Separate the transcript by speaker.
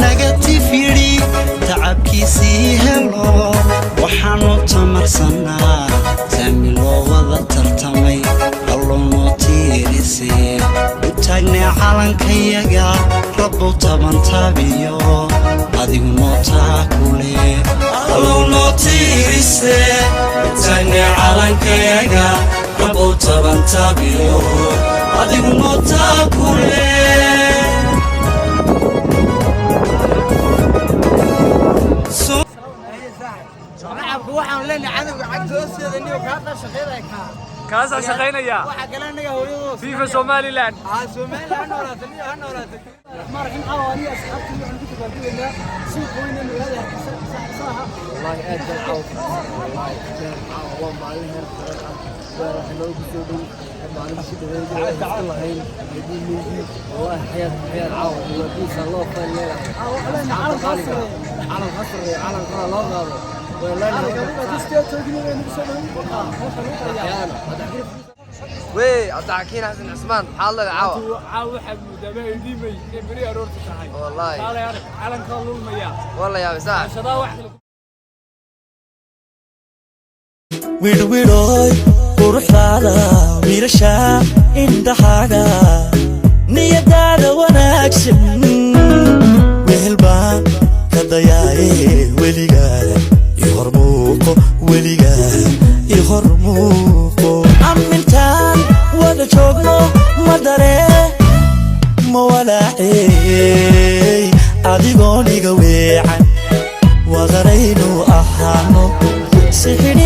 Speaker 1: negative yiri tacabkiisi helo waxaanu tamarsanaa tamilo wada tartamay allono tiirisay taagna calankayaga rabbo taban tabiyo adigu nootaa kule allono tiirisay taagna calankayaga rabbo taban tabiyo adigu nootaa kule
Speaker 2: waxaan leenahay cadawga cagtoosteeda niyo kaada shaqeynaya
Speaker 3: kaasa shaqeynaya
Speaker 2: waxa galanaga hooyadooda
Speaker 3: FIFA Somaliland
Speaker 2: Somaliland noolaatay markan awani asxaabtii waxaan ku tababarnaa si qoyna magaalada hargeysa saha wallahi aad baan wallahi waa maalin heer sare ah waxa loo soo dhow maalin si dhaweeyay lahayn hadii wallahi xayad caaw wadii saloo fayleeya calan qasri calan qara loo qaado وي عبد الحكيم حسن عثمان حاضر عاو واحد متابع ديمي بري ارورت صحي والله قال يا علن كلو المياه والله يا بساع شباب واحد
Speaker 1: ويروي قرحادا ويرشا indhaxaaga niyadaada wanaagsan wehelbaan ka dayaaye weligaa ihormuuqo amintaan wada joogno madare ma walaacey adigoon iga weecan wadaraynu ahaano sixini